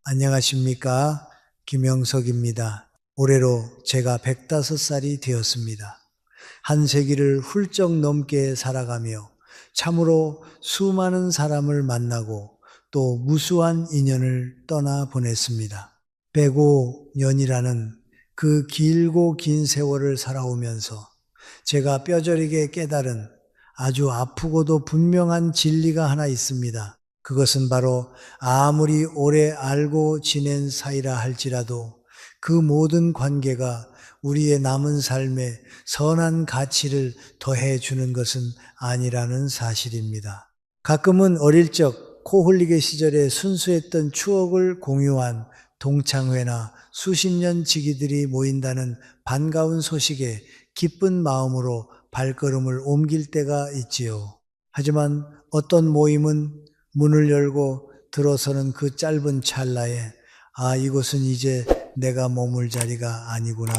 안녕하십니까. 김영석입니다. 올해로 제가 105살이 되었습니다. 한 세기를 훌쩍 넘게 살아가며 참으로 수많은 사람을 만나고 또 무수한 인연을 떠나보냈습니다. 105년이라는 그 길고 긴 세월을 살아오면서 제가 뼈저리게 깨달은 아주 아프고도 분명한 진리가 하나 있습니다. 그것은 바로 아무리 오래 알고 지낸 사이라 할지라도 그 모든 관계가 우리의 남은 삶에 선한 가치를 더해 주는 것은 아니라는 사실입니다. 가끔은 어릴 적 코 흘리게 시절에 순수했던 추억을 공유한 동창회나 수십 년 지기들이 모인다는 반가운 소식에 기쁜 마음으로 발걸음을 옮길 때가 있지요. 하지만 어떤 모임은 문을 열고 들어서는 그 짧은 찰나에 이곳은 이제 내가 머물 자리가 아니구나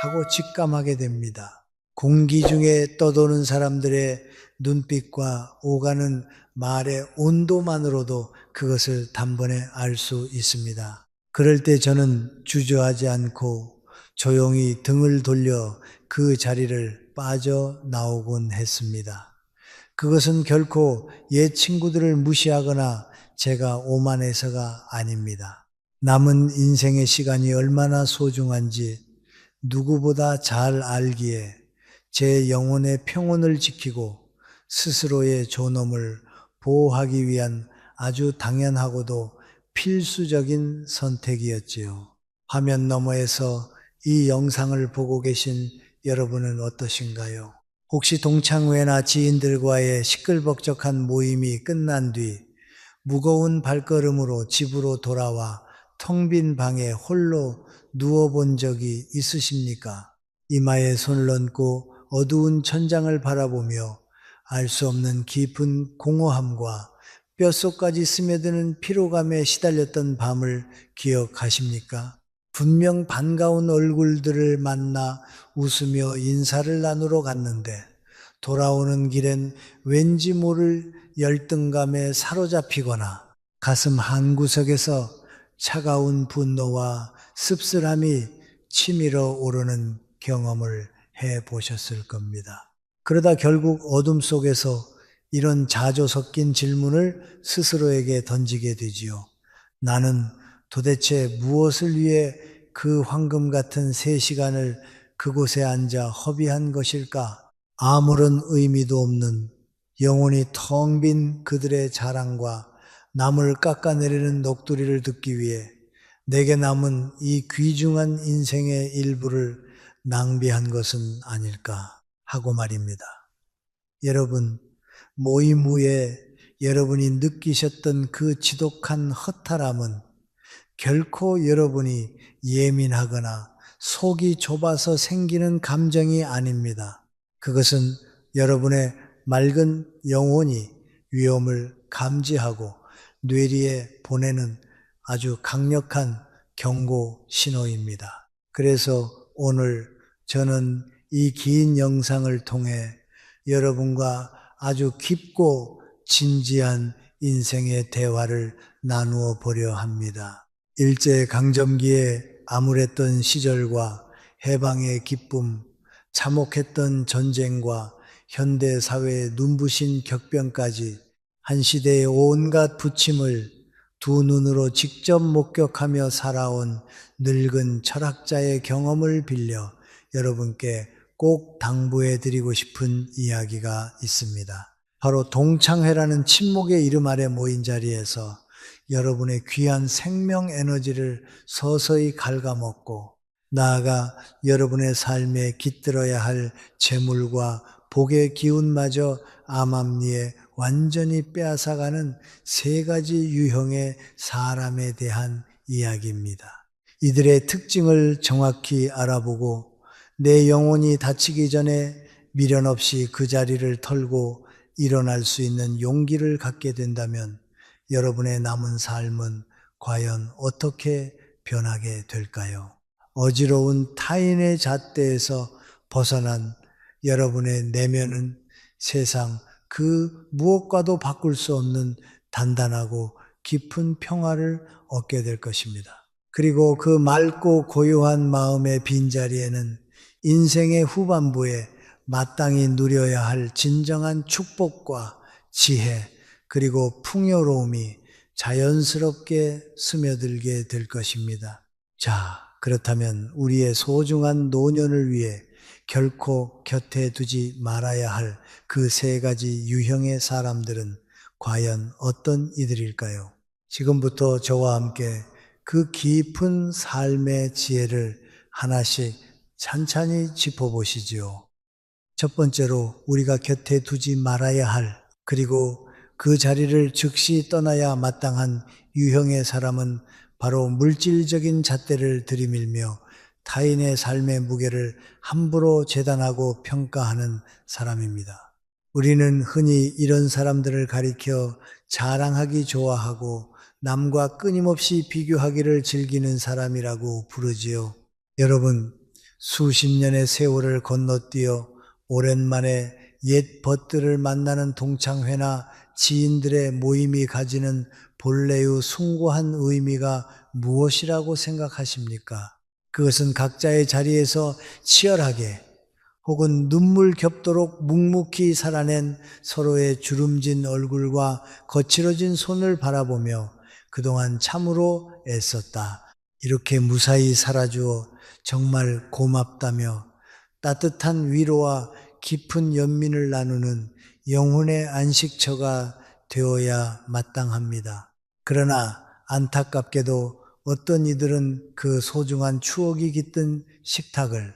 하고 직감하게 됩니다. 공기 중에 떠도는 사람들의 눈빛과 오가는 말의 온도만으로도 그것을 단번에 알 수 있습니다. 그럴 때 저는 주저하지 않고 조용히 등을 돌려 그 자리를 빠져나오곤 했습니다. 그것은 결코 옛 친구들을 무시하거나 제가 오만해서가 아닙니다. 남은 인생의 시간이 얼마나 소중한지 누구보다 잘 알기에 제 영혼의 평온을 지키고 스스로의 존엄을 보호하기 위한 아주 당연하고도 필수적인 선택이었지요. 화면 너머에서 이 영상을 보고 계신 여러분은 어떠신가요? 혹시 동창회나 지인들과의 시끌벅적한 모임이 끝난 뒤 무거운 발걸음으로 집으로 돌아와 텅 빈 방에 홀로 누워본 적이 있으십니까? 이마에 손을 얹고 어두운 천장을 바라보며 알 수 없는 깊은 공허함과 뼛속까지 스며드는 피로감에 시달렸던 밤을 기억하십니까? 분명 반가운 얼굴들을 만나 웃으며 인사를 나누러 갔는데 돌아오는 길엔 왠지 모를 열등감에 사로잡히거나 가슴 한구석에서 차가운 분노와 씁쓸함이 치밀어 오르는 경험을 해 보셨을 겁니다. 그러다 결국 어둠 속에서 이런 자조 섞인 질문을 스스로에게 던지게 되지요. 나는 도대체 무엇을 위해 그 황금 같은 3시간을 그곳에 앉아 허비한 것일까? 아무런 의미도 없는 영혼이 텅 빈 그들의 자랑과 남을 깎아내리는 녹두리를 듣기 위해 내게 남은 이 귀중한 인생의 일부를 낭비한 것은 아닐까 하고 말입니다. 여러분, 모임 후에 여러분이 느끼셨던 그 지독한 허탈함은 결코 여러분이 예민하거나 속이 좁아서 생기는 감정이 아닙니다. 그것은 여러분의 맑은 영혼이 위험을 감지하고 뇌리에 보내는 아주 강력한 경고 신호입니다. 그래서 오늘 저는 이 긴 영상을 통해 여러분과 아주 깊고 진지한 인생의 대화를 나누어 보려 합니다. 일제강점기에 암울했던 시절과 해방의 기쁨, 참혹했던 전쟁과 현대사회의 눈부신 격변까지 한 시대의 온갖 부침을 두 눈으로 직접 목격하며 살아온 늙은 철학자의 경험을 빌려 여러분께 꼭 당부해 드리고 싶은 이야기가 있습니다. 바로 동창회라는 침묵의 이름 아래 모인 자리에서 여러분의 귀한 생명 에너지를 서서히 갉아먹고 나아가 여러분의 삶에 깃들어야 할 재물과 복의 기운마저 암암리에 완전히 빼앗아가는 3가지 유형의 사람에 대한 이야기입니다. 이들의 특징을 정확히 알아보고 내 영혼이 다치기 전에 미련 없이 그 자리를 털고 일어날 수 있는 용기를 갖게 된다면 여러분의 남은 삶은 과연 어떻게 변하게 될까요? 어지러운 타인의 잣대에서 벗어난 여러분의 내면은 세상 그 무엇과도 바꿀 수 없는 단단하고 깊은 평화를 얻게 될 것입니다. 그리고 그 맑고 고요한 마음의 빈자리에는 인생의 후반부에 마땅히 누려야 할 진정한 축복과 지혜 그리고 풍요로움이 자연스럽게 스며들게 될 것입니다. 자, 그렇다면 우리의 소중한 노년을 위해 결코 곁에 두지 말아야 할 그 세 가지 유형의 사람들은 과연 어떤 이들일까요? 지금부터 저와 함께 그 깊은 삶의 지혜를 하나씩 찬찬히 짚어보시지요. 첫 번째로 우리가 곁에 두지 말아야 할 그리고 그 자리를 즉시 떠나야 마땅한 유형의 사람은 바로 물질적인 잣대를 들이밀며 타인의 삶의 무게를 함부로 재단하고 평가하는 사람입니다. 우리는 흔히 이런 사람들을 가리켜 자랑하기 좋아하고 남과 끊임없이 비교하기를 즐기는 사람이라고 부르지요. 여러분, 수십 년의 세월을 건너뛰어 오랜만에 옛 벗들을 만나는 동창회나 지인들의 모임이 가지는 본래의 숭고한 의미가 무엇이라고 생각하십니까? 그것은 각자의 자리에서 치열하게 혹은 눈물 겹도록 묵묵히 살아낸 서로의 주름진 얼굴과 거칠어진 손을 바라보며 그동안 참으로 애썼다. 이렇게 무사히 살아주어 정말 고맙다며 따뜻한 위로와 깊은 연민을 나누는 영혼의 안식처가 되어야 마땅합니다. 그러나 안타깝게도 어떤 이들은 그 소중한 추억이 깃든 식탁을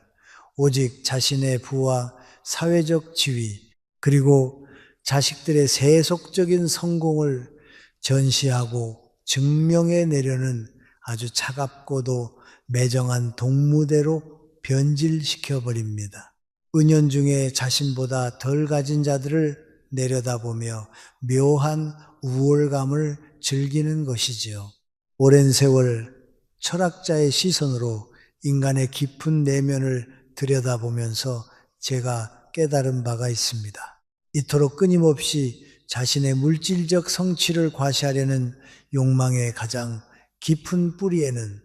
오직 자신의 부와 사회적 지위 그리고 자식들의 세속적인 성공을 전시하고 증명해내려는 아주 차갑고도 매정한 동무대로 변질시켜버립니다. 은연중에 자신보다 덜 가진 자들을 내려다보며 묘한 우월감을 즐기는 것이지요. 오랜 세월 철학자의 시선으로 인간의 깊은 내면을 들여다보면서 제가 깨달은 바가 있습니다. 이토록 끊임없이 자신의 물질적 성취를 과시하려는 욕망의 가장 깊은 뿌리에는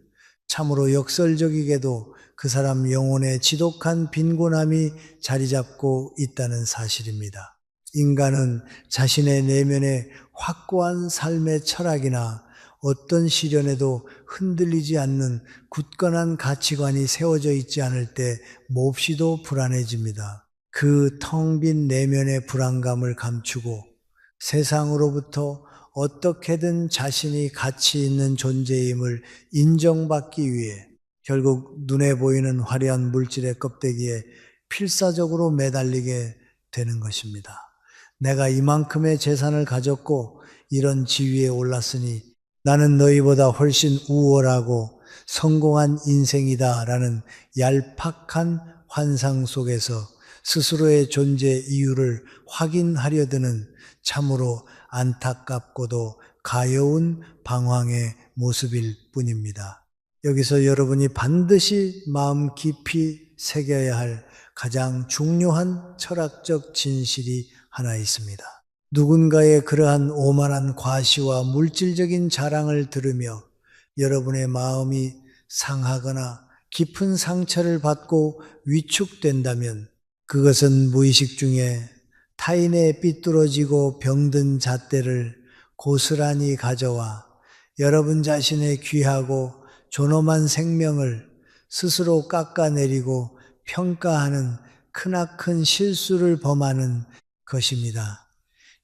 참으로 역설적이게도 그 사람 영혼의 지독한 빈곤함이 자리 잡고 있다는 사실입니다. 인간은 자신의 내면의 확고한 삶의 철학이나 어떤 시련에도 흔들리지 않는 굳건한 가치관이 세워져 있지 않을 때 몹시도 불안해집니다. 그 텅 빈 내면의 불안감을 감추고 세상으로부터 어떻게든 자신이 가치 있는 존재임을 인정받기 위해 결국 눈에 보이는 화려한 물질의 껍데기에 필사적으로 매달리게 되는 것입니다. 내가 이만큼의 재산을 가졌고 이런 지위에 올랐으니 나는 너희보다 훨씬 우월하고 성공한 인생이다라는 얄팍한 환상 속에서 스스로의 존재 이유를 확인하려 드는 참으로 안타깝고도 가여운 방황의 모습일 뿐입니다. 여기서 여러분이 반드시 마음 깊이 새겨야 할 가장 중요한 철학적 진실이 하나 있습니다. 누군가의 그러한 오만한 과시와 물질적인 자랑을 들으며 여러분의 마음이 상하거나 깊은 상처를 받고 위축된다면 그것은 무의식 중에 타인의 삐뚤어지고 병든 잣대를 고스란히 가져와 여러분 자신의 귀하고 존엄한 생명을 스스로 깎아내리고 평가하는 크나큰 실수를 범하는 것입니다.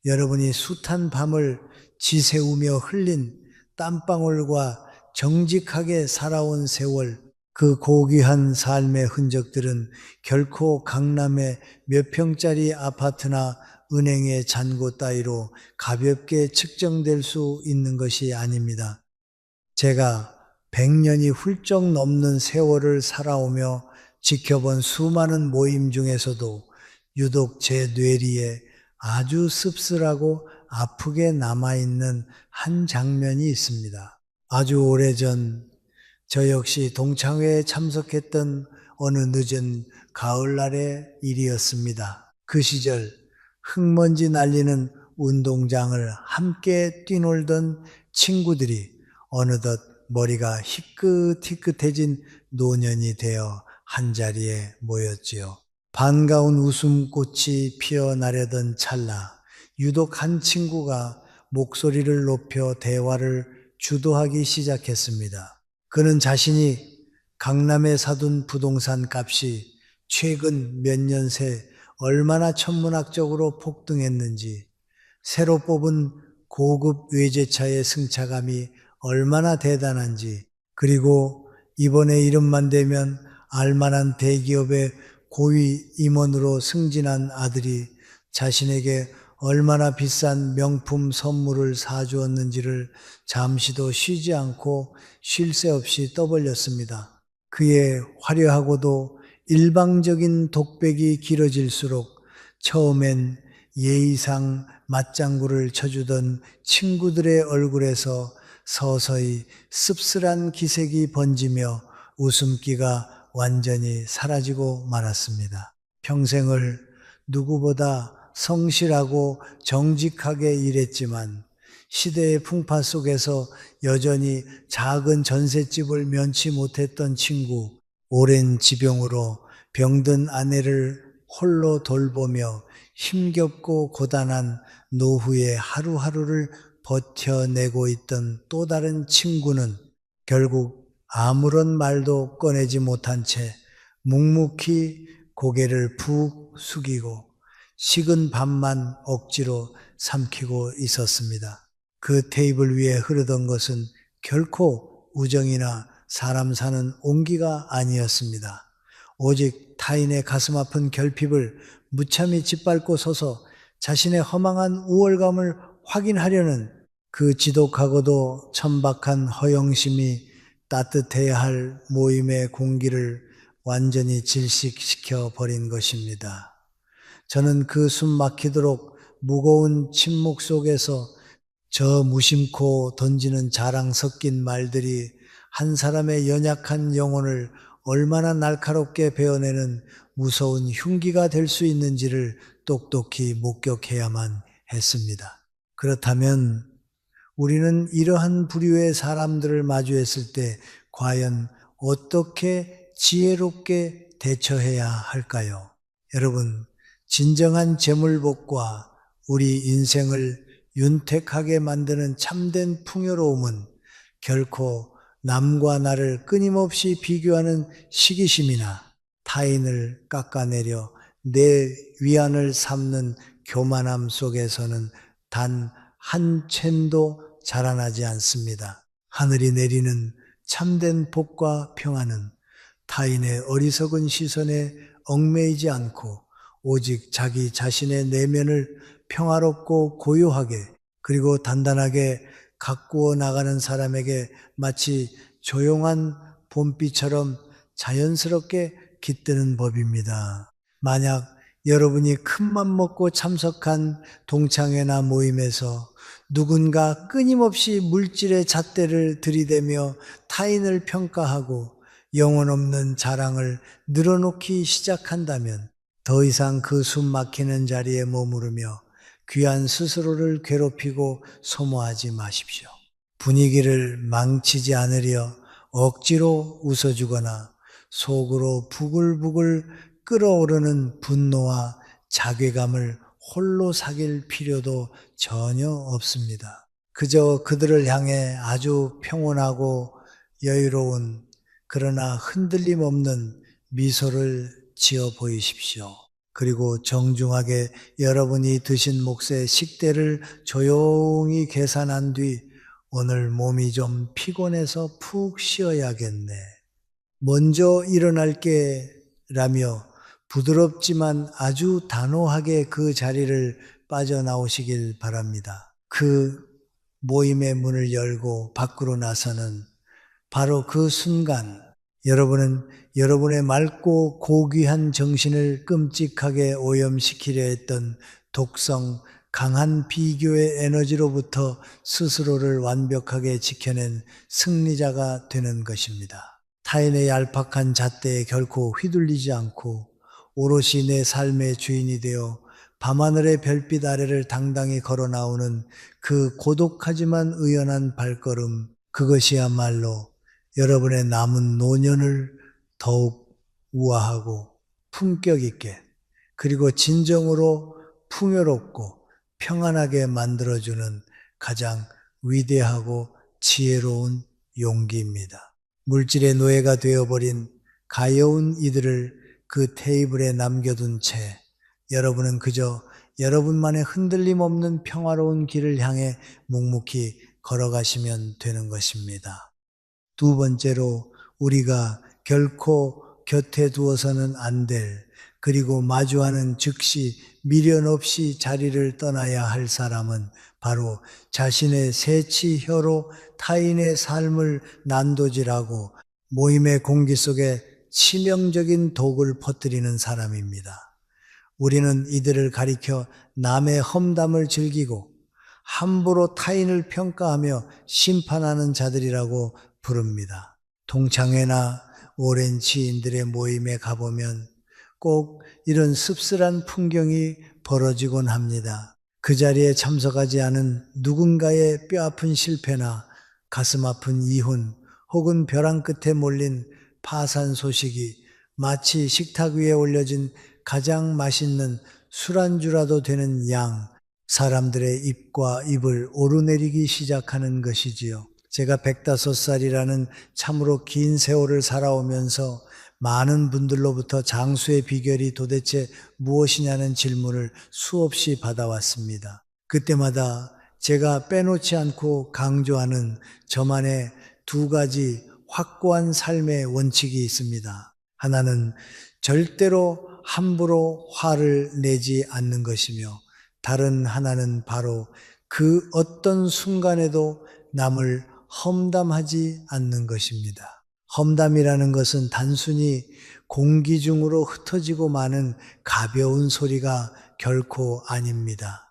여러분이 숱한 밤을 지새우며 흘린 땀방울과 정직하게 살아온 세월, 그 고귀한 삶의 흔적들은 결코 강남의 몇 평짜리 아파트나 은행의 잔고 따위로 가볍게 측정될 수 있는 것이 아닙니다. 제가 100년이 훌쩍 넘는 세월을 살아오며 지켜본 수많은 모임 중에서도 유독 제 뇌리에 아주 씁쓸하고 아프게 남아있는 한 장면이 있습니다. 아주 오래전 저 역시 동창회에 참석했던 어느 늦은 가을날의 일이었습니다. 그 시절 흙먼지 날리는 운동장을 함께 뛰놀던 친구들이 어느덧 머리가 희끗희끗해진 노년이 되어 한자리에 모였지요. 반가운 웃음꽃이 피어나려던 찰나 유독 한 친구가 목소리를 높여 대화를 주도하기 시작했습니다. 그는 자신이 강남에 사둔 부동산 값이 최근 몇 년 새 얼마나 천문학적으로 폭등했는지, 새로 뽑은 고급 외제차의 승차감이 얼마나 대단한지, 그리고 이번에 이름만 대면 알만한 대기업의 고위 임원으로 승진한 아들이 자신에게 얼마나 비싼 명품 선물을 사주었는지를 잠시도 쉬지 않고 쉴 새 없이 떠벌렸습니다. 그의 화려하고도 일방적인 독백이 길어질수록 처음엔 예의상 맞장구를 쳐주던 친구들의 얼굴에서 서서히 씁쓸한 기색이 번지며 웃음기가 완전히 사라지고 말았습니다. 평생을 누구보다 성실하고 정직하게 일했지만 시대의 풍파 속에서 여전히 작은 전셋집을 면치 못했던 친구, 오랜 지병으로 병든 아내를 홀로 돌보며 힘겹고 고단한 노후의 하루하루를 버텨내고 있던 또 다른 친구는 결국 아무런 말도 꺼내지 못한 채 묵묵히 고개를 푹 숙이고 식은 밥만 억지로 삼키고 있었습니다. 그 테이블 위에 흐르던 것은 결코 우정이나 사람 사는 온기가 아니었습니다. 오직 타인의 가슴 아픈 결핍을 무참히 짓밟고 서서 자신의 허망한 우월감을 확인하려는 그 지독하고도 천박한 허영심이 따뜻해야 할 모임의 공기를 완전히 질식시켜 버린 것입니다. 저는 그 숨 막히도록 무거운 침묵 속에서 저 무심코 던지는 자랑 섞인 말들이 한 사람의 연약한 영혼을 얼마나 날카롭게 베어내는 무서운 흉기가 될 수 있는지를 똑똑히 목격해야만 했습니다. 그렇다면 우리는 이러한 부류의 사람들을 마주했을 때 과연 어떻게 지혜롭게 대처해야 할까요? 여러분, 진정한 재물복과 우리 인생을 윤택하게 만드는 참된 풍요로움은 결코 남과 나를 끊임없이 비교하는 시기심이나 타인을 깎아내려 내 위안을 삼는 교만함 속에서는 단 한 챈도 자라나지 않습니다. 하늘이 내리는 참된 복과 평안은 타인의 어리석은 시선에 얽매이지 않고 오직 자기 자신의 내면을 평화롭고 고요하게 그리고 단단하게 가꾸어 나가는 사람에게 마치 조용한 봄비처럼 자연스럽게 깃드는 법입니다. 만약 여러분이 큰맘 먹고 참석한 동창회나 모임에서 누군가 끊임없이 물질의 잣대를 들이대며 타인을 평가하고 영혼 없는 자랑을 늘어놓기 시작한다면 더 이상 그 숨 막히는 자리에 머무르며 귀한 스스로를 괴롭히고 소모하지 마십시오. 분위기를 망치지 않으려 억지로 웃어주거나 속으로 부글부글 끓어오르는 분노와 자괴감을 홀로 사귈 필요도 전혀 없습니다. 그저 그들을 향해 아주 평온하고 여유로운 그러나 흔들림 없는 미소를 지어 보이십시오. 그리고 정중하게 여러분이 드신 몫의 식대를 조용히 계산한 뒤 오늘 몸이 좀 피곤해서 푹 쉬어야겠네. 먼저 일어날게 라며 부드럽지만 아주 단호하게 그 자리를 빠져나오시길 바랍니다. 그 모임의 문을 열고 밖으로 나서는 바로 그 순간 여러분은 여러분의 맑고 고귀한 정신을 끔찍하게 오염시키려 했던 독성 강한 비교의 에너지로부터 스스로를 완벽하게 지켜낸 승리자가 되는 것입니다. 타인의 얄팍한 잣대에 결코 휘둘리지 않고 오롯이 내 삶의 주인이 되어 밤하늘의 별빛 아래를 당당히 걸어 나오는 그 고독하지만 의연한 발걸음, 그것이야말로 여러분의 남은 노년을 더욱 우아하고 품격 있게, 그리고 진정으로 풍요롭고 평안하게 만들어주는 가장 위대하고 지혜로운 용기입니다. 물질의 노예가 되어버린 가여운 이들을 그 테이블에 남겨둔 채 여러분은 그저 여러분만의 흔들림 없는 평화로운 길을 향해 묵묵히 걸어가시면 되는 것입니다. 두 번째로, 우리가 결코 곁에 두어서는 안 될, 그리고 마주하는 즉시 미련 없이 자리를 떠나야 할 사람은 바로 자신의 새치혀로 타인의 삶을 난도질하고 모임의 공기 속에 치명적인 독을 퍼뜨리는 사람입니다. 우리는 이들을 가리켜 남의 험담을 즐기고 함부로 타인을 평가하며 심판하는 자들이라고 부릅니다. 동창회나 오랜 지인들의 모임에 가보면 꼭 이런 씁쓸한 풍경이 벌어지곤 합니다. 그 자리에 참석하지 않은 누군가의 뼈아픈 실패나 가슴 아픈 이혼, 혹은 벼랑 끝에 몰린 파산 소식이 마치 식탁 위에 올려진 가장 맛있는 술안주라도 되는 양, 사람들의 입과 입을 오르내리기 시작하는 것이지요. 제가 105살이라는 참으로 긴 세월을 살아오면서 많은 분들로부터 장수의 비결이 도대체 무엇이냐는 질문을 수없이 받아왔습니다. 그때마다 제가 빼놓지 않고 강조하는 저만의 두 가지 확고한 삶의 원칙이 있습니다. 하나는 절대로 함부로 화를 내지 않는 것이며, 다른 하나는 바로 그 어떤 순간에도 남을 험담하지 않는 것입니다. 험담이라는 것은 단순히 공기 중으로 흩어지고 마는 가벼운 소리가 결코 아닙니다.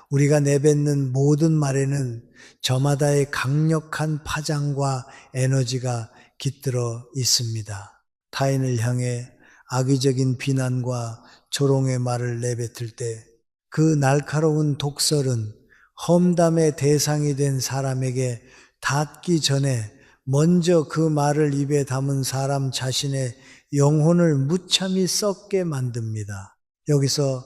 우리가 내뱉는 모든 말에는 저마다의 강력한 파장과 에너지가 깃들어 있습니다. 타인을 향해 악의적인 비난과 조롱의 말을 내뱉을 때 그 날카로운 독설은 험담의 대상이 된 사람에게 닿기 전에 먼저 그 말을 입에 담은 사람 자신의 영혼을 무참히 썩게 만듭니다. 여기서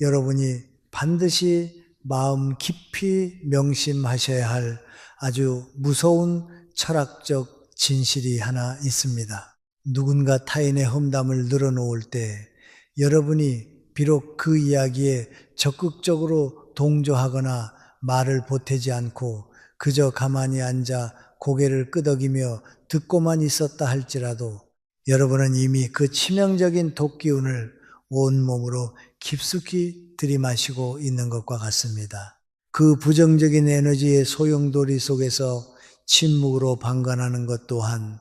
여러분이 반드시 마음 깊이 명심하셔야 할 아주 무서운 철학적 진실이 하나 있습니다. 누군가 타인의 험담을 늘어놓을 때 여러분이 비록 그 이야기에 적극적으로 동조하거나 말을 보태지 않고 그저 가만히 앉아 고개를 끄덕이며 듣고만 있었다 할지라도 여러분은 이미 그 치명적인 독기운을 온몸으로 깊숙이 들이마시고 있는 것과 같습니다. 그 부정적인 에너지의 소용돌이 속에서 침묵으로 방관하는 것 또한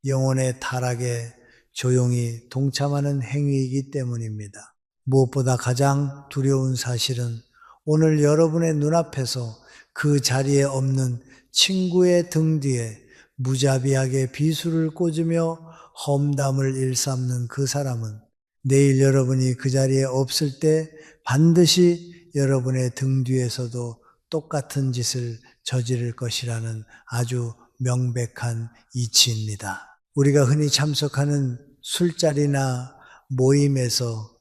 영혼의 타락에 조용히 동참하는 행위이기 때문입니다. 무엇보다 가장 두려운 사실은 오늘 여러분의 눈앞에서 그 자리에 없는 친구의 등 뒤에 무자비하게 비수를 꽂으며 험담을 일삼는 그 사람은 내일 여러분이 그 자리에 없을 때 반드시 여러분의 등 뒤에서도 똑같은 짓을 저지를 것이라는 아주 명백한 이치입니다. 우리가 흔히 참석하는 술자리나 모임에서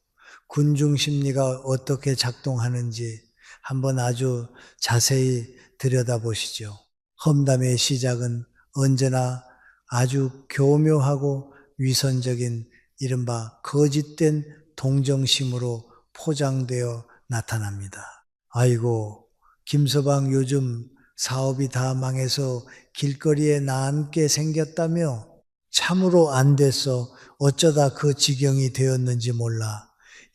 군중 심리가 어떻게 작동하는지 한번 아주 자세히 들여다보시죠. 험담의 시작은 언제나 아주 교묘하고 위선적인 이른바 거짓된 동정심으로 포장되어 나타납니다. 아이고, 김서방 요즘 사업이 다 망해서 길거리에 나앉게 생겼다며? 참으로 안 됐어. 어쩌다 그 지경이 되었는지 몰라.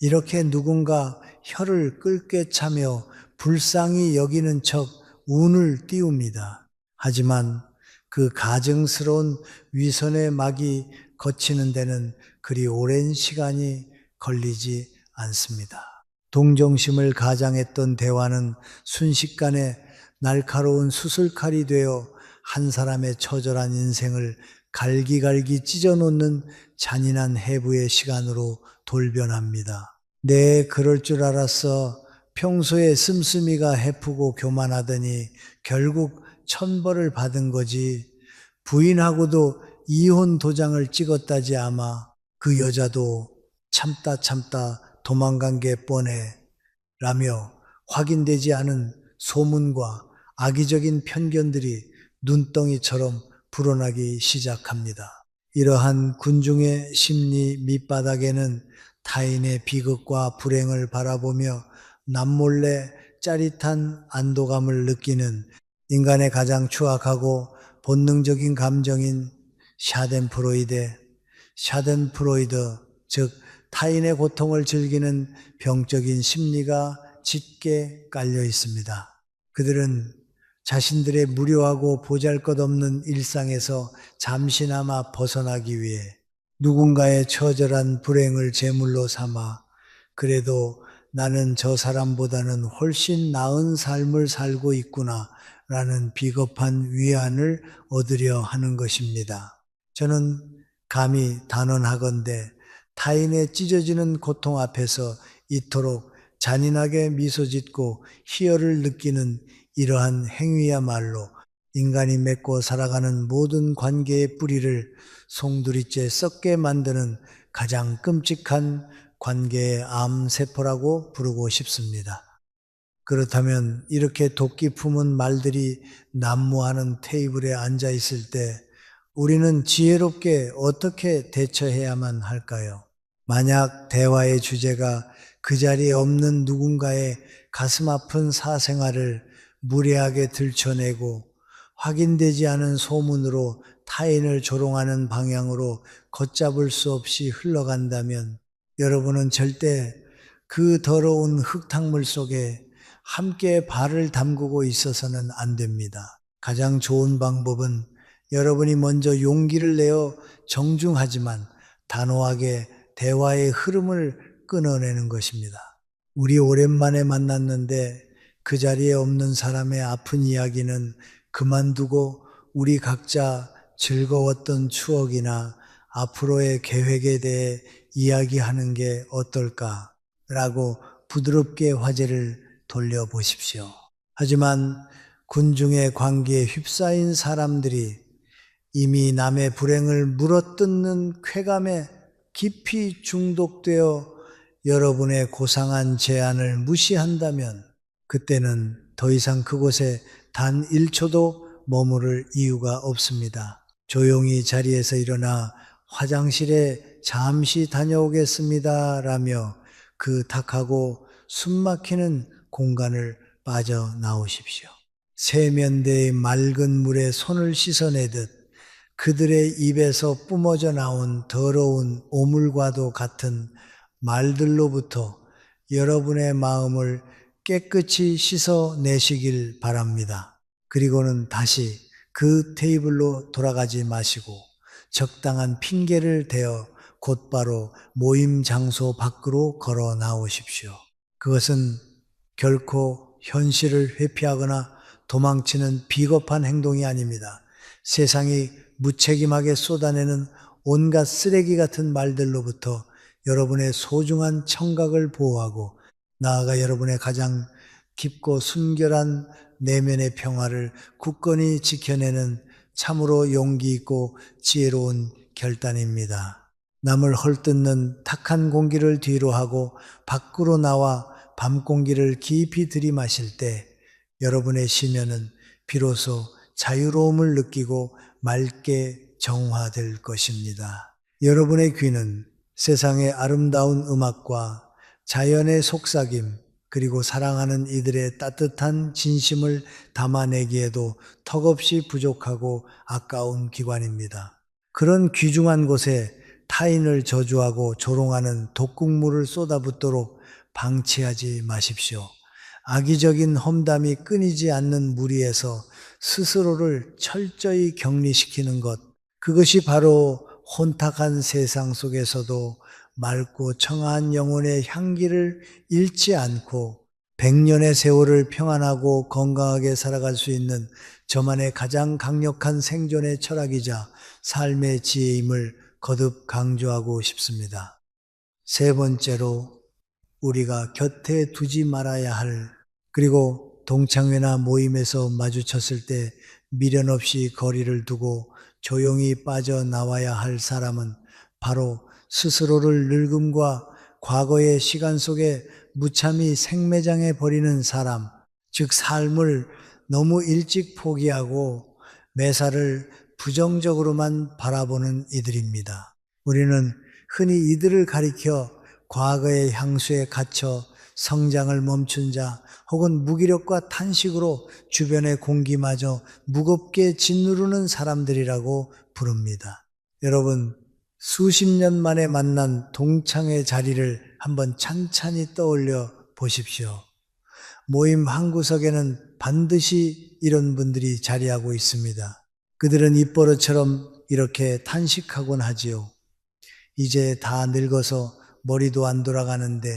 이렇게 누군가 혀를 끓게 차며 불쌍히 여기는 척 운을 띄웁니다. 하지만 그 가증스러운 위선의 막이 거치는 데는 그리 오랜 시간이 걸리지 않습니다. 동정심을 가장했던 대화는 순식간에 날카로운 수술칼이 되어 한 사람의 처절한 인생을 갈기갈기 찢어놓는 잔인한 해부의 시간으로 돌변합니다. 네, 그럴 줄 알았어. 평소에 씀씀이가 해프고 교만하더니 결국 천벌을 받은 거지. 부인하고도 이혼 도장을 찍었다지 아마. 그 여자도 참다 참다 도망간 게 뻔해. 라며 확인되지 않은 소문과 악의적인 편견들이 눈덩이처럼 불어나기 시작합니다. 이러한 군중의 심리 밑바닥에는 타인의 비극과 불행을 바라보며 남몰래 짜릿한 안도감을 느끼는 인간의 가장 추악하고 본능적인 감정인 샤덴프로이드, 즉 타인의 고통을 즐기는 병적인 심리가 짙게 깔려 있습니다. 그들은 자신들의 무료하고 보잘것없는 일상에서 잠시나마 벗어나기 위해 누군가의 처절한 불행을 제물로 삼아 그래도 나는 저 사람보다는 훨씬 나은 삶을 살고 있구나 라는 비겁한 위안을 얻으려 하는 것입니다. 저는 감히 단언하건대 타인의 찢어지는 고통 앞에서 이토록 잔인하게 미소 짓고 희열을 느끼는 이러한 행위야말로 인간이 맺고 살아가는 모든 관계의 뿌리를 송두리째 썩게 만드는 가장 끔찍한 관계의 암세포라고 부르고 싶습니다. 그렇다면 이렇게 도끼 품은 말들이 난무하는 테이블에 앉아 있을 때 우리는 지혜롭게 어떻게 대처해야만 할까요? 만약 대화의 주제가 그 자리에 없는 누군가의 가슴 아픈 사생활을 무례하게 들춰내고 확인되지 않은 소문으로 타인을 조롱하는 방향으로 걷잡을 수 없이 흘러간다면 여러분은 절대 그 더러운 흙탕물 속에 함께 발을 담그고 있어서는 안 됩니다. 가장 좋은 방법은 여러분이 먼저 용기를 내어 정중하지만 단호하게 대화의 흐름을 끊어내는 것입니다. 우리 오랜만에 만났는데 그 자리에 없는 사람의 아픈 이야기는 그만두고 우리 각자 즐거웠던 추억이나 앞으로의 계획에 대해 이야기하는 게 어떨까라고 부드럽게 화제를 돌려보십시오. 하지만 군중의 관계에 휩싸인 사람들이 이미 남의 불행을 물어뜯는 쾌감에 깊이 중독되어 여러분의 고상한 제안을 무시한다면 그때는 더 이상 그곳에 단 1초도 머무를 이유가 없습니다. 조용히 자리에서 일어나 화장실에 잠시 다녀오겠습니다 라며 그 탁하고 숨막히는 공간을 빠져나오십시오. 세면대의 맑은 물에 손을 씻어내듯 그들의 입에서 뿜어져 나온 더러운 오물과도 같은 말들로부터 여러분의 마음을 깨끗이 씻어내시길 바랍니다. 그리고는 다시 그 테이블로 돌아가지 마시고 적당한 핑계를 대어 곧바로 모임 장소 밖으로 걸어 나오십시오. 그것은 결코 현실을 회피하거나 도망치는 비겁한 행동이 아닙니다. 세상이 무책임하게 쏟아내는 온갖 쓰레기 같은 말들로부터 여러분의 소중한 청각을 보호하고 나아가 여러분의 가장 깊고 순결한 내면의 평화를 굳건히 지켜내는 참으로 용기 있고 지혜로운 결단입니다. 남을 헐뜯는 탁한 공기를 뒤로 하고 밖으로 나와 밤 공기를 깊이 들이마실 때 여러분의 심연은 비로소 자유로움을 느끼고 맑게 정화될 것입니다. 여러분의 귀는 세상의 아름다운 음악과 자연의 속삭임 그리고 사랑하는 이들의 따뜻한 진심을 담아내기에도 턱없이 부족하고 아까운 기관입니다. 그런 귀중한 곳에 타인을 저주하고 조롱하는 독극물을 쏟아붓도록 방치하지 마십시오. 악의적인 험담이 끊이지 않는 무리에서 스스로를 철저히 격리시키는 것, 그것이 바로 혼탁한 세상 속에서도 맑고 청아한 영혼의 향기를 잃지 않고 100년의 세월을 평안하고 건강하게 살아갈 수 있는 저만의 가장 강력한 생존의 철학이자 삶의 지혜임을 거듭 강조하고 싶습니다. 세 번째로 우리가 곁에 두지 말아야 할, 그리고 동창회나 모임에서 마주쳤을 때 미련 없이 거리를 두고 조용히 빠져나와야 할 사람은 바로 스스로를 늙음과 과거의 시간 속에 무참히 생매장해 버리는 사람, 즉 삶을 너무 일찍 포기하고 매사를 부정적으로만 바라보는 이들입니다. 우리는 흔히 이들을 가리켜 과거의 향수에 갇혀 성장을 멈춘 자, 혹은 무기력과 탄식으로 주변의 공기마저 무겁게 짓누르는 사람들이라고 부릅니다. 여러분, 수십 년 만에 만난 동창의 자리를 한번 찬찬히 떠올려 보십시오. 모임 한 구석에는 반드시 이런 분들이 자리하고 있습니다. 그들은 입버릇처럼 이렇게 탄식하곤 하지요. 이제 다 늙어서 머리도 안 돌아가는데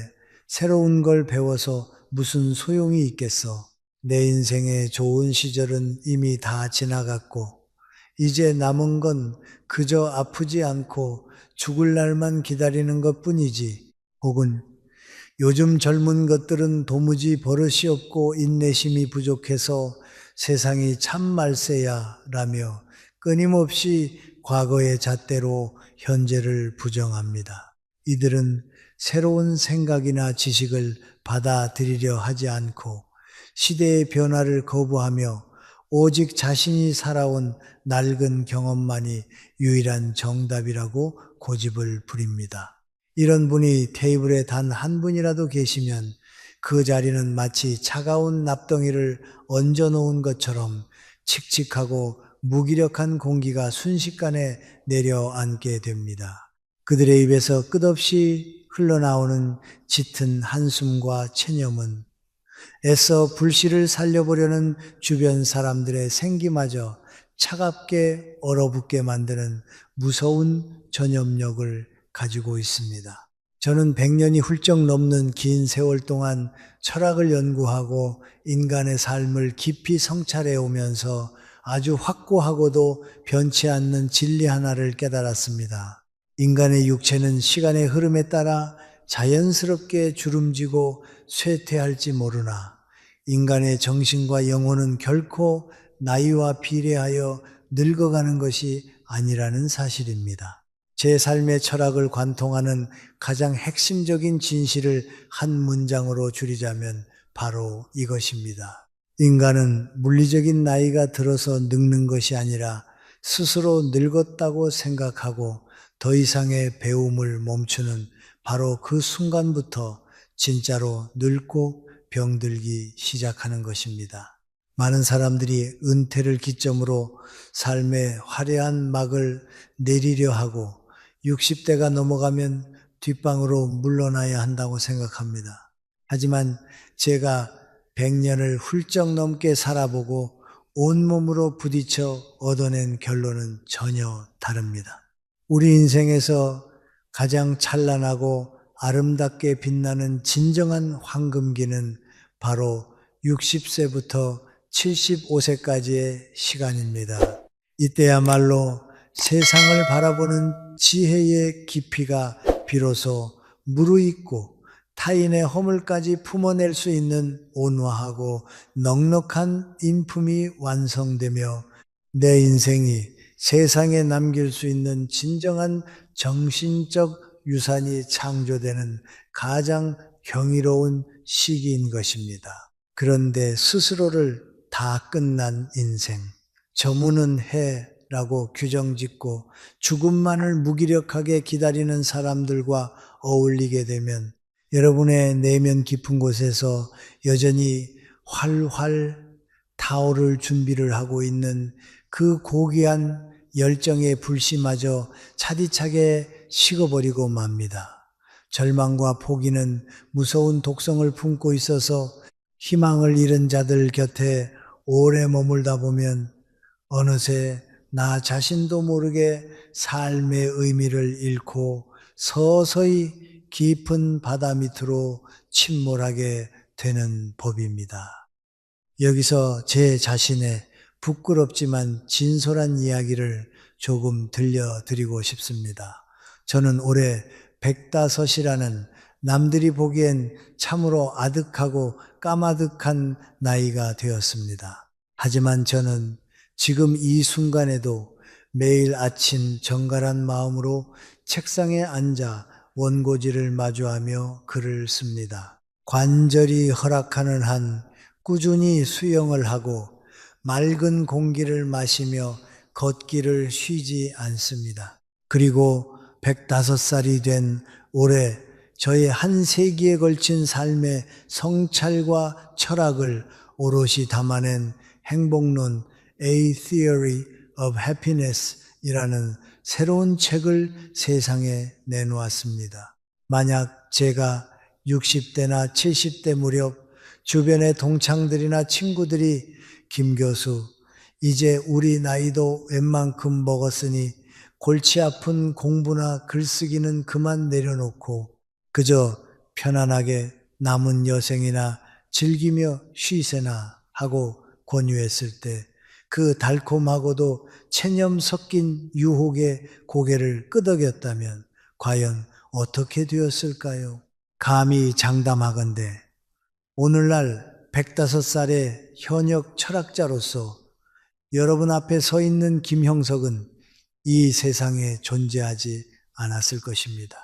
새로운 걸 배워서 무슨 소용이 있겠어. 내 인생의 좋은 시절은 이미 다 지나갔고 이제 남은 건 그저 아프지 않고 죽을 날만 기다리는 것뿐이지. 혹은 요즘 젊은 것들은 도무지 버릇이 없고 인내심이 부족해서 세상이 참 말세야 라며 끊임없이 과거의 잣대로 현재를 부정합니다. 이들은 새로운 생각이나 지식을 받아들이려 하지 않고 시대의 변화를 거부하며 오직 자신이 살아온 낡은 경험만이 유일한 정답이라고 고집을 부립니다. 이런 분이 테이블에 단 한 분이라도 계시면 그 자리는 마치 차가운 납덩이를 얹어놓은 것처럼 칙칙하고 무기력한 공기가 순식간에 내려앉게 됩니다. 그들의 입에서 끝없이 흘러나오는 짙은 한숨과 체념은 애써 불씨를 살려보려는 주변 사람들의 생기마저 차갑게 얼어붙게 만드는 무서운 전염력을 가지고 있습니다. 저는 100년이 훌쩍 넘는 긴 세월 동안 철학을 연구하고 인간의 삶을 깊이 성찰해 오면서 아주 확고하고도 변치 않는 진리 하나를 깨달았습니다. 인간의 육체는 시간의 흐름에 따라 자연스럽게 주름지고 쇠퇴할지 모르나 인간의 정신과 영혼은 결코 나이와 비례하여 늙어가는 것이 아니라는 사실입니다. 제 삶의 철학을 관통하는 가장 핵심적인 진실을 한 문장으로 줄이자면 바로 이것입니다. 인간은 물리적인 나이가 들어서 늙는 것이 아니라 스스로 늙었다고 생각하고 더 이상의 배움을 멈추는 바로 그 순간부터 진짜로 늙고 병들기 시작하는 것입니다. 많은 사람들이 은퇴를 기점으로 삶의 화려한 막을 내리려 하고 60대가 넘어가면 뒷방으로 물러나야 한다고 생각합니다. 하지만 제가 100년을 훌쩍 넘게 살아보고 온몸으로 부딪혀 얻어낸 결론은 전혀 다릅니다. 우리 인생에서 가장 찬란하고 아름답게 빛나는 진정한 황금기는 바로 60세부터 75세까지의 시간입니다. 이때야말로 세상을 바라보는 지혜의 깊이가 비로소 무르익고 타인의 허물까지 품어낼 수 있는 온화하고 넉넉한 인품이 완성되며 내 인생이 세상에 남길 수 있는 진정한 정신적 유산이 창조되는 가장 경이로운 시기인 것입니다. 그런데 스스로를 다 끝난 인생, 저무는 해라고 규정짓고 죽음만을 무기력하게 기다리는 사람들과 어울리게 되면 여러분의 내면 깊은 곳에서 여전히 활활 타오를 준비를 하고 있는 그 고귀한 열정의 불씨마저 차디차게 식어버리고 맙니다. 절망과 포기는 무서운 독성을 품고 있어서 희망을 잃은 자들 곁에 오래 머물다 보면 어느새 나 자신도 모르게 삶의 의미를 잃고 서서히 깊은 바다 밑으로 침몰하게 되는 법입니다. 여기서 제 자신의 부끄럽지만 진솔한 이야기를 조금 들려드리고 싶습니다. 저는 올해 백다섯이라는 남들이 보기엔 참으로 아득하고 까마득한 나이가 되었습니다. 하지만 저는 지금 이 순간에도 매일 아침 정갈한 마음으로 책상에 앉아 원고지를 마주하며 글을 씁니다. 관절이 허락하는 한 꾸준히 수영을 하고 맑은 공기를 마시며 걷기를 쉬지 않습니다. 그리고 105살이 된 올해 저의 한 세기에 걸친 삶의 성찰과 철학을 오롯이 담아낸 행복론 A Theory of Happiness 이라는 새로운 책을 세상에 내놓았습니다. 만약 제가 60대나 70대 무렵 주변의 동창들이나 친구들이 김 교수, 이제 우리 나이도 웬만큼 먹었으니 골치 아픈 공부나 글쓰기는 그만 내려놓고 그저 편안하게 남은 여생이나 즐기며 쉬세나 하고 권유했을 때 그 달콤하고도 체념 섞인 유혹의 고개를 끄덕였다면 과연 어떻게 되었을까요? 감히 장담하건대 오늘날 105살의 현역 철학자로서 여러분 앞에 서 있는 김형석은 이 세상에 존재하지 않았을 것입니다.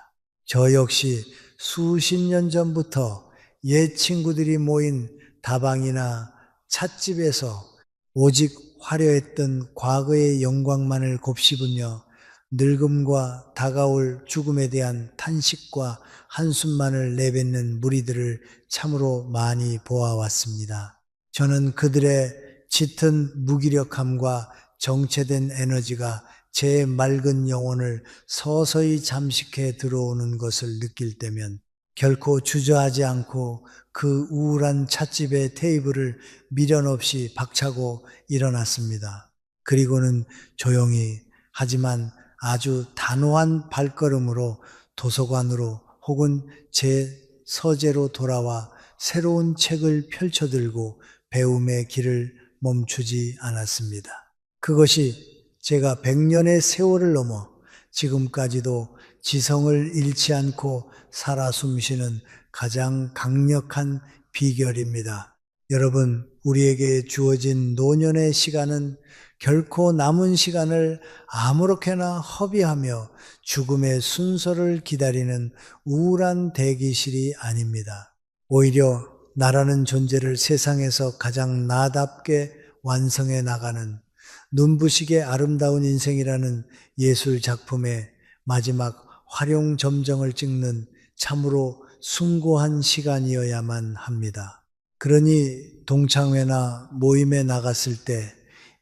저 역시 수십 년 전부터 옛 친구들이 모인 다방이나 찻집에서 오직 화려했던 과거의 영광만을 곱씹으며 늙음과 다가올 죽음에 대한 탄식과 한숨만을 내뱉는 무리들을 참으로 많이 보아왔습니다. 저는 그들의 짙은 무기력함과 정체된 에너지가 제 맑은 영혼을 서서히 잠식해 들어오는 것을 느낄 때면 결코 주저하지 않고 그 우울한 찻집의 테이블을 미련 없이 박차고 일어났습니다. 그리고는 조용히 하지만 아주 단호한 발걸음으로 도서관으로 혹은 제 서재로 돌아와 새로운 책을 펼쳐들고 배움의 길을 멈추지 않았습니다. 그것이 제가 100년의 세월을 넘어 지금까지도 지성을 잃지 않고 살아 숨쉬는 가장 강력한 비결입니다. 여러분, 우리에게 주어진 노년의 시간은 결코 남은 시간을 아무렇게나 허비하며 죽음의 순서를 기다리는 우울한 대기실이 아닙니다. 오히려 나라는 존재를 세상에서 가장 나답게 완성해 나가는 눈부시게 아름다운 인생이라는 예술 작품의 마지막 활용 점정을 찍는 참으로 숭고한 시간이어야만 합니다. 그러니 동창회나 모임에 나갔을 때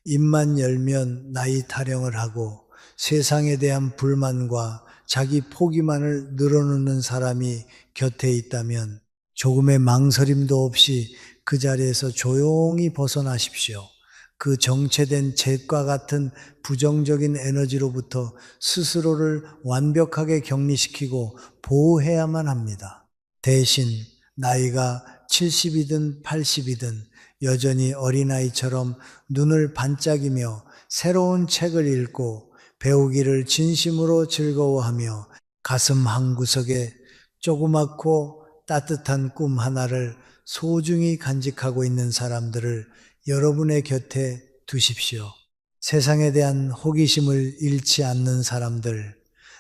입만 열면 나이 타령을 하고 세상에 대한 불만과 자기 포기만을 늘어놓는 사람이 곁에 있다면 조금의 망설임도 없이 그 자리에서 조용히 벗어나십시오. 그 정체된 잿과 같은 부정적인 에너지로부터 스스로를 완벽하게 격리시키고 보호해야만 합니다. 대신 나이가 70이든 80이든 여전히 어린아이처럼 눈을 반짝이며 새로운 책을 읽고 배우기를 진심으로 즐거워하며 가슴 한구석에 조그맣고 따뜻한 꿈 하나를 소중히 간직하고 있는 사람들을 여러분의 곁에 두십시오. 세상에 대한 호기심을 잃지 않는 사람들,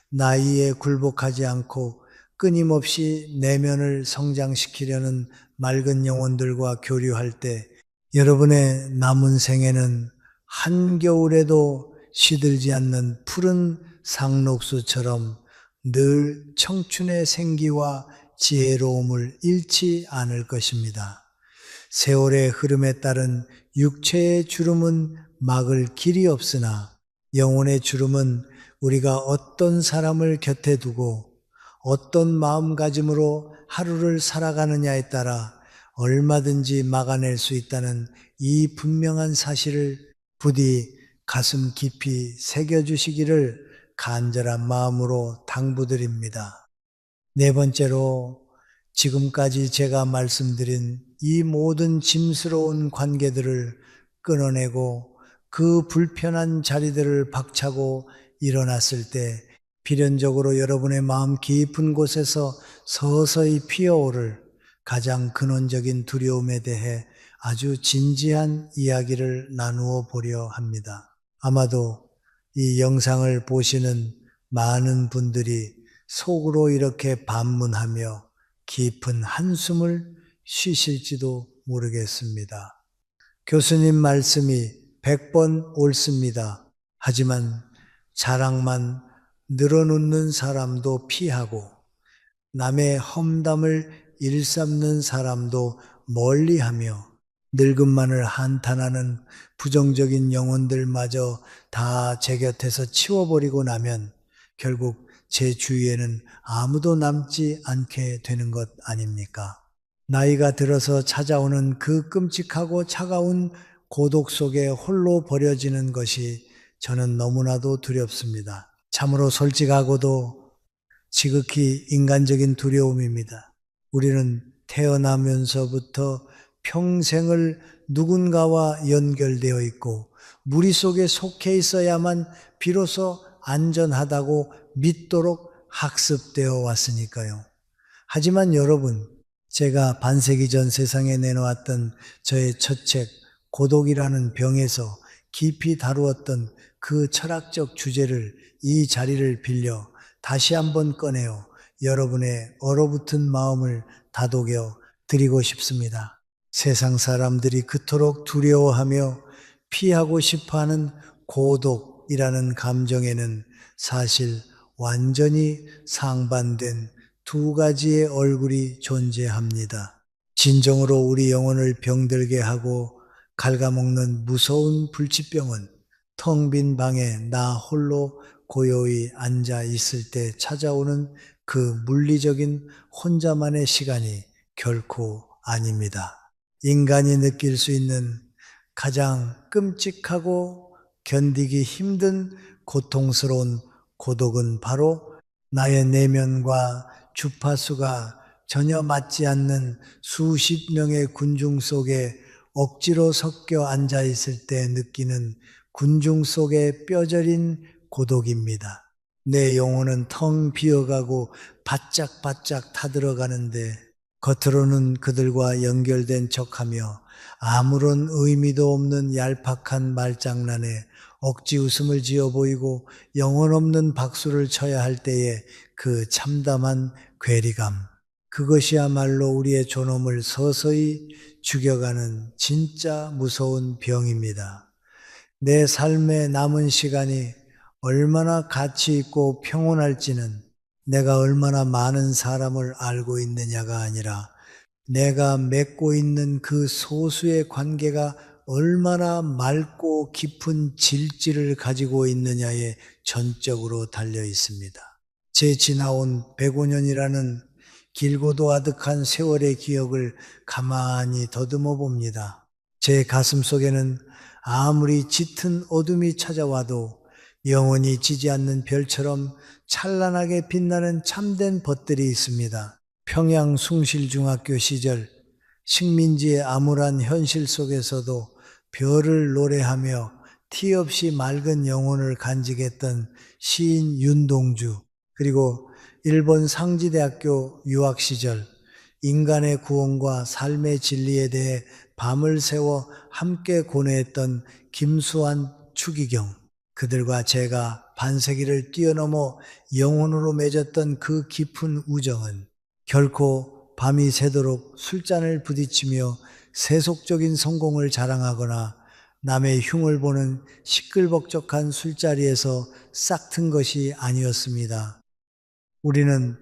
나이에 굴복하지 않고 끊임없이 내면을 성장시키려는 맑은 영혼들과 교류할 때 여러분의 남은 생에는 한겨울에도 시들지 않는 푸른 상록수처럼 늘 청춘의 생기와 지혜로움을 잃지 않을 것입니다. 세월의 흐름에 따른 육체의 주름은 막을 길이 없으나 영혼의 주름은 우리가 어떤 사람을 곁에 두고 어떤 마음가짐으로 하루를 살아가느냐에 따라 얼마든지 막아낼 수 있다는 이 분명한 사실을 부디 가슴 깊이 새겨주시기를 간절한 마음으로 당부드립니다. 네 번째로 지금까지 제가 말씀드린 이 모든 짐스러운 관계들을 끊어내고 그 불편한 자리들을 박차고 일어났을 때 필연적으로 여러분의 마음 깊은 곳에서 서서히 피어오를 가장 근원적인 두려움에 대해 아주 진지한 이야기를 나누어 보려 합니다. 아마도 이 영상을 보시는 많은 분들이 속으로 이렇게 반문하며 깊은 한숨을 쉬실지도 모르겠습니다. 교수님 말씀이 100번 옳습니다. 하지만 자랑만 늘어놓는 사람도 피하고 남의 험담을 일삼는 사람도 멀리하며 늙음만을 한탄하는 부정적인 영혼들마저 다 제 곁에서 치워버리고 나면 결국 제 주위에는 아무도 남지 않게 되는 것 아닙니까? 나이가 들어서 찾아오는 그 끔찍하고 차가운 고독 속에 홀로 버려지는 것이 저는 너무나도 두렵습니다. 참으로 솔직하고도 지극히 인간적인 두려움입니다. 우리는 태어나면서부터 평생을 누군가와 연결되어 있고 무리 속에 속해 있어야만 비로소 안전하다고 믿도록 학습되어 왔으니까요. 하지만 여러분, 제가 반세기 전 세상에 내놓았던 저의 첫 책 고독이라는 병에서 깊이 다루었던 그 철학적 주제를 이 자리를 빌려 다시 한번 꺼내어 여러분의 얼어붙은 마음을 다독여 드리고 싶습니다. 세상 사람들이 그토록 두려워하며 피하고 싶어하는 고독이라는 감정에는 사실 완전히 상반된 두 가지의 얼굴이 존재합니다. 진정으로 우리 영혼을 병들게 하고 갉아먹는 무서운 불치병은 텅 빈 방에 나 홀로 고요히 앉아 있을 때 찾아오는 그 물리적인 혼자만의 시간이 결코 아닙니다. 인간이 느낄 수 있는 가장 끔찍하고 견디기 힘든 고통스러운 고독은 바로 나의 내면과 주파수가 전혀 맞지 않는 수십 명의 군중 속에 억지로 섞여 앉아 있을 때 느끼는 군중 속의 뼈저린 고독입니다. 내 영혼은 텅 비어가고 바짝바짝 타들어가는데 겉으로는 그들과 연결된 척하며 아무런 의미도 없는 얄팍한 말장난에 억지 웃음을 지어 보이고 영혼 없는 박수를 쳐야 할 때의 그 참담한 괴리감, 그것이야말로 우리의 존엄을 서서히 죽여가는 진짜 무서운 병입니다. 내 삶의 남은 시간이 얼마나 가치 있고 평온할지는 내가 얼마나 많은 사람을 알고 있느냐가 아니라 내가 맺고 있는 그 소수의 관계가 얼마나 맑고 깊은 질질을 가지고 있느냐에 전적으로 달려 있습니다. 제 지나온 105년이라는 길고도 아득한 세월의 기억을 가만히 더듬어 봅니다. 제 가슴 속에는 아무리 짙은 어둠이 찾아와도 영원히 지지 않는 별처럼 찬란하게 빛나는 참된 벗들이 있습니다. 평양 숭실중학교 시절 식민지의 암울한 현실 속에서도 별을 노래하며 티 없이 맑은 영혼을 간직했던 시인 윤동주, 그리고 일본 상지대학교 유학 시절 인간의 구원과 삶의 진리에 대해 밤을 새워 함께 고뇌했던 김수환, 추기경, 그들과 제가 반세기를 뛰어넘어 영혼으로 맺었던 그 깊은 우정은 결코 밤이 새도록 술잔을 부딪히며 세속적인 성공을 자랑하거나 남의 흉을 보는 시끌벅적한 술자리에서 싹튼 것이 아니었습니다. 우리는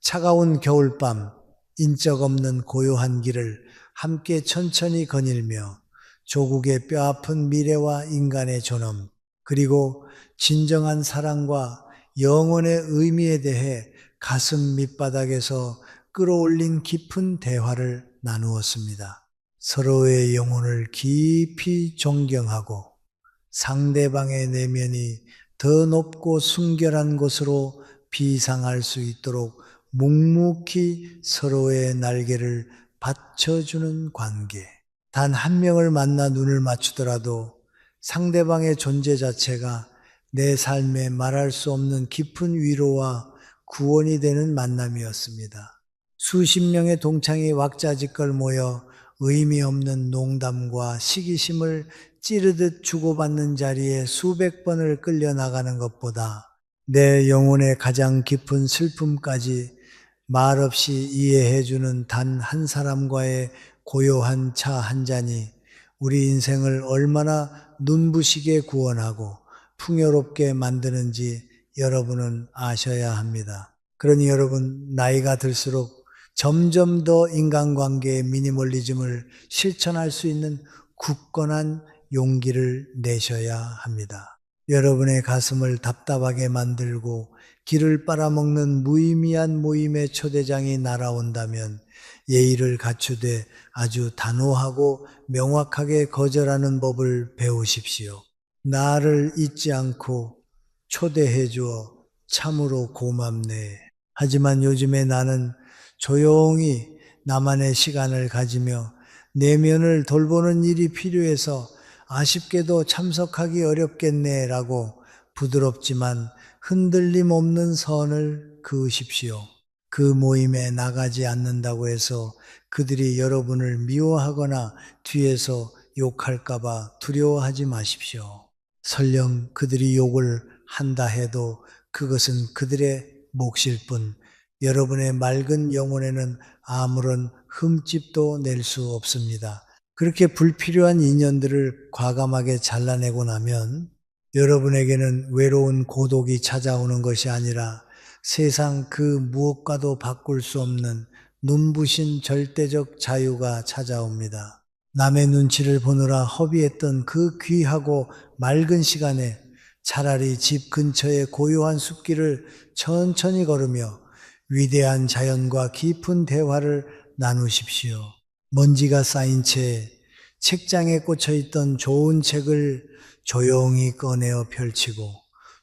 차가운 겨울밤, 인적 없는 고요한 길을 함께 천천히 거닐며 조국의 뼈아픈 미래와 인간의 존엄, 그리고 진정한 사랑과 영혼의 의미에 대해 가슴 밑바닥에서 끌어올린 깊은 대화를 나누었습니다. 서로의 영혼을 깊이 존경하고 상대방의 내면이 더 높고 순결한 곳으로 비상할 수 있도록 묵묵히 서로의 날개를 받쳐주는 관계. 단 한 명을 만나 눈을 맞추더라도 상대방의 존재 자체가 내 삶에 말할 수 없는 깊은 위로와 구원이 되는 만남이었습니다. 수십 명의 동창이 왁자지껄 모여 의미 없는 농담과 시기심을 찌르듯 주고받는 자리에 수백 번을 끌려나가는 것보다 내 영혼의 가장 깊은 슬픔까지 말없이 이해해주는 단 한 사람과의 고요한 차 한 잔이 우리 인생을 얼마나 눈부시게 구원하고 풍요롭게 만드는지 여러분은 아셔야 합니다. 그러니 여러분, 나이가 들수록 점점 더 인간관계의 미니멀리즘을 실천할 수 있는 굳건한 용기를 내셔야 합니다. 여러분의 가슴을 답답하게 만들고 길을 빨아먹는 무의미한 모임의 초대장이 날아온다면 예의를 갖추되 아주 단호하고 명확하게 거절하는 법을 배우십시오. 나를 잊지 않고 초대해 주어 참으로 고맙네. 하지만 요즘에 나는 조용히 나만의 시간을 가지며 내면을 돌보는 일이 필요해서 아쉽게도 참석하기 어렵겠네 라고 부드럽지만 흔들림 없는 선을 그으십시오. 그 모임에 나가지 않는다고 해서 그들이 여러분을 미워하거나 뒤에서 욕할까봐 두려워하지 마십시오. 설령 그들이 욕을 한다 해도 그것은 그들의 몫일 뿐 여러분의 맑은 영혼에는 아무런 흠집도 낼 수 없습니다. 그렇게 불필요한 인연들을 과감하게 잘라내고 나면 여러분에게는 외로운 고독이 찾아오는 것이 아니라 세상 그 무엇과도 바꿀 수 없는 눈부신 절대적 자유가 찾아옵니다. 남의 눈치를 보느라 허비했던 그 귀하고 맑은 시간에 차라리 집 근처의 고요한 숲길을 천천히 걸으며 위대한 자연과 깊은 대화를 나누십시오. 먼지가 쌓인 채 책장에 꽂혀있던 좋은 책을 조용히 꺼내어 펼치고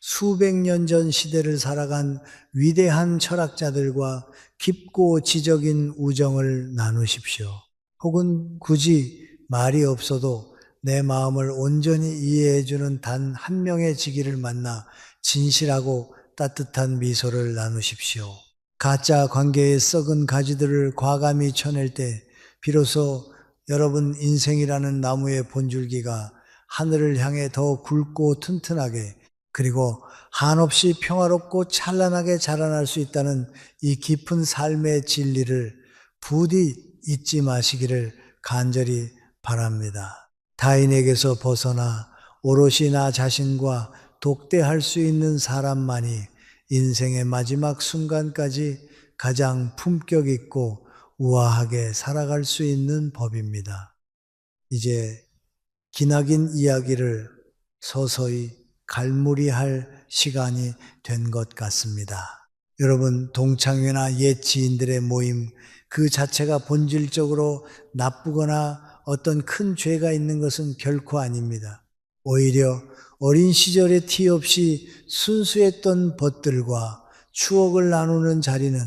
수백 년 전 시대를 살아간 위대한 철학자들과 깊고 지적인 우정을 나누십시오. 혹은 굳이 말이 없어도 내 마음을 온전히 이해해주는 단 한 명의 지기를 만나 진실하고 따뜻한 미소를 나누십시오. 가짜 관계의 썩은 가지들을 과감히 쳐낼 때 비로소 여러분 인생이라는 나무의 본줄기가 하늘을 향해 더 굵고 튼튼하게 그리고 한없이 평화롭고 찬란하게 자라날 수 있다는 이 깊은 삶의 진리를 부디 잊지 마시기를 간절히 바랍니다. 타인에게서 벗어나 오롯이 나 자신과 독대할 수 있는 사람만이 인생의 마지막 순간까지 가장 품격 있고 우아하게 살아갈 수 있는 법입니다. 이제 기나긴 이야기를 서서히 갈무리할 시간이 된 것 같습니다. 여러분, 동창회나 옛 지인들의 모임 그 자체가 본질적으로 나쁘거나 어떤 큰 죄가 있는 것은 결코 아닙니다. 오히려 어린 시절에 티 없이 순수했던 벗들과 추억을 나누는 자리는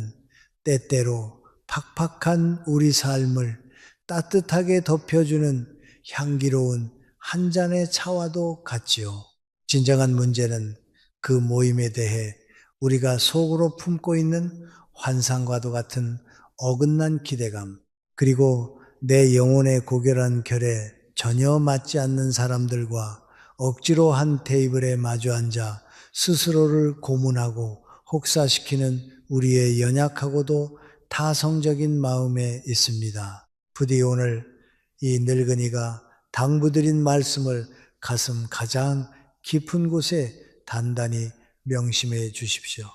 때때로 팍팍한 우리 삶을 따뜻하게 덮여주는 향기로운 한 잔의 차와도 같지요. 진정한 문제는 그 모임에 대해 우리가 속으로 품고 있는 환상과도 같은 어긋난 기대감, 그리고 내 영혼의 고결한 결에 전혀 맞지 않는 사람들과 억지로 한 테이블에 마주 앉아 스스로를 고문하고 혹사시키는 우리의 연약하고도 타성적인 마음에 있습니다. 부디 오늘 이 늙은이가 당부드린 말씀을 가슴 가장 깊은 곳에 단단히 명심해 주십시오.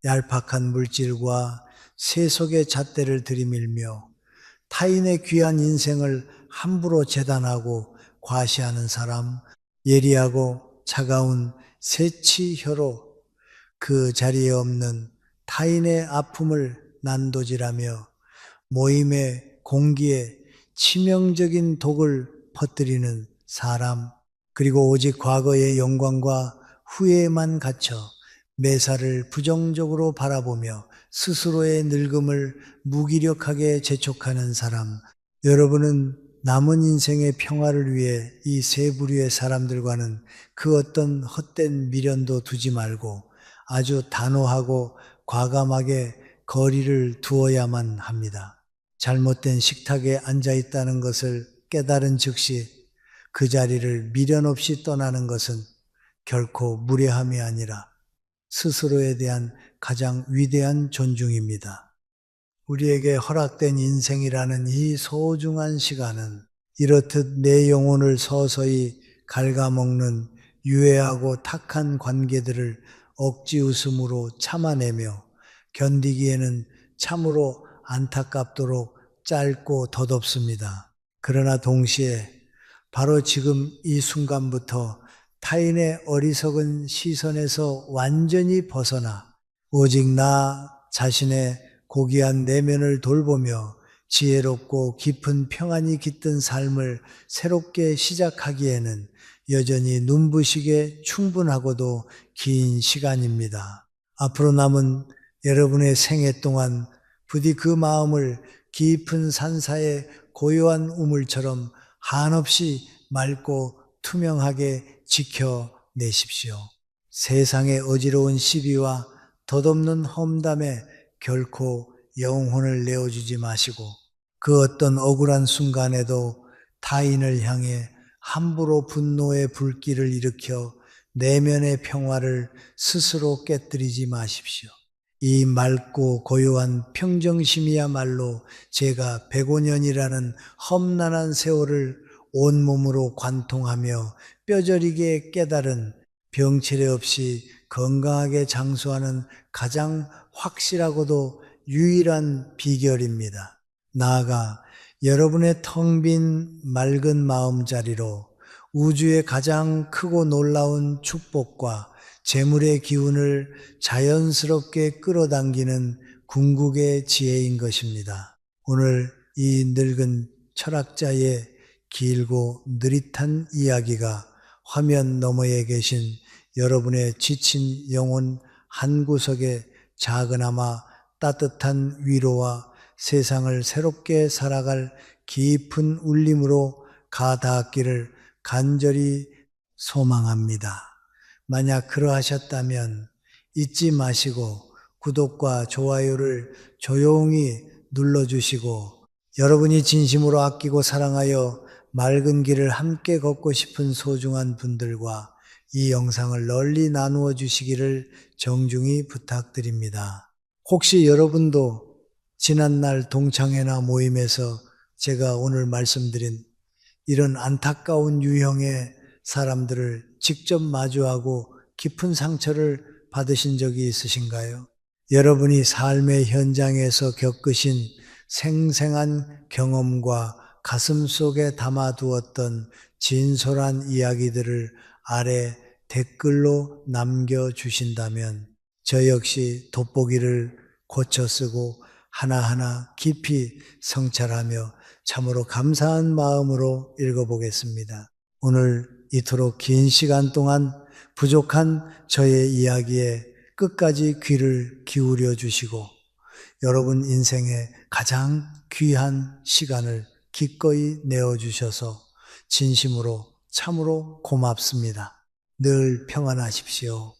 얄팍한 물질과 세속의 잣대를 들이밀며 타인의 귀한 인생을 함부로 재단하고 과시하는 사람, 예리하고 차가운 새치혀로 그 자리에 없는 타인의 아픔을 난도질하며 모임의 공기에 치명적인 독을 퍼뜨리는 사람, 그리고 오직 과거의 영광과 후회에만 갇혀 매사를 부정적으로 바라보며 스스로의 늙음을 무기력하게 재촉하는 사람, 여러분은 남은 인생의 평화를 위해 이 세 부류의 사람들과는 그 어떤 헛된 미련도 두지 말고 아주 단호하고 과감하게 거리를 두어야만 합니다. 잘못된 식탁에 앉아 있다는 것을 깨달은 즉시 그 자리를 미련 없이 떠나는 것은 결코 무례함이 아니라 스스로에 대한 가장 위대한 존중입니다. 우리에게 허락된 인생이라는 이 소중한 시간은 이렇듯 내 영혼을 서서히 갉아먹는 유해하고 탁한 관계들을 억지 웃음으로 참아내며 견디기에는 참으로 안타깝도록 짧고 덧없습니다. 그러나 동시에 바로 지금 이 순간부터 타인의 어리석은 시선에서 완전히 벗어나 오직 나 자신의 고귀한 내면을 돌보며 지혜롭고 깊은 평안이 깃든 삶을 새롭게 시작하기에는 여전히 눈부시게 충분하고도 긴 시간입니다. 앞으로 남은 여러분의 생애 동안 부디 그 마음을 깊은 산사의 고요한 우물처럼 한없이 맑고 투명하게 지켜내십시오. 세상의 어지러운 시비와 덧없는 험담에 결코 영혼을 내어주지 마시고 그 어떤 억울한 순간에도 타인을 향해 함부로 분노의 불길을 일으켜 내면의 평화를 스스로 깨뜨리지 마십시오. 이 맑고 고요한 평정심이야말로 제가 105년이라는 험난한 세월을 온몸으로 관통하며 뼈저리게 깨달은 병치레 없이 건강하게 장수하는 가장 확실하고도 유일한 비결입니다. 나아가 여러분의 텅 빈 맑은 마음자리로 우주의 가장 크고 놀라운 축복과 재물의 기운을 자연스럽게 끌어당기는 궁극의 지혜인 것입니다. 오늘 이 늙은 철학자의 길고 느릿한 이야기가 화면 너머에 계신 여러분의 지친 영혼 한 구석에 작은아마 따뜻한 위로와 세상을 새롭게 살아갈 깊은 울림으로 가닿았기를 간절히 소망합니다. 만약 그러하셨다면 잊지 마시고 구독과 좋아요를 조용히 눌러주시고 여러분이 진심으로 아끼고 사랑하여 맑은 길을 함께 걷고 싶은 소중한 분들과 이 영상을 널리 나누어 주시기를 정중히 부탁드립니다. 혹시 여러분도 지난날 동창회나 모임에서 제가 오늘 말씀드린 이런 안타까운 유형의 사람들을 직접 마주하고 깊은 상처를 받으신 적이 있으신가요? 여러분이 삶의 현장에서 겪으신 생생한 경험과 가슴 속에 담아두었던 진솔한 이야기들을 아래 댓글로 남겨주신다면 저 역시 돋보기를 고쳐 쓰고 하나하나 깊이 성찰하며 참으로 감사한 마음으로 읽어보겠습니다. 오늘 이토록 긴 시간 동안 부족한 저의 이야기에 끝까지 귀를 기울여 주시고 여러분 인생의 가장 귀한 시간을 기꺼이 내어주셔서 진심으로 참으로 고맙습니다. 늘 평안하십시오.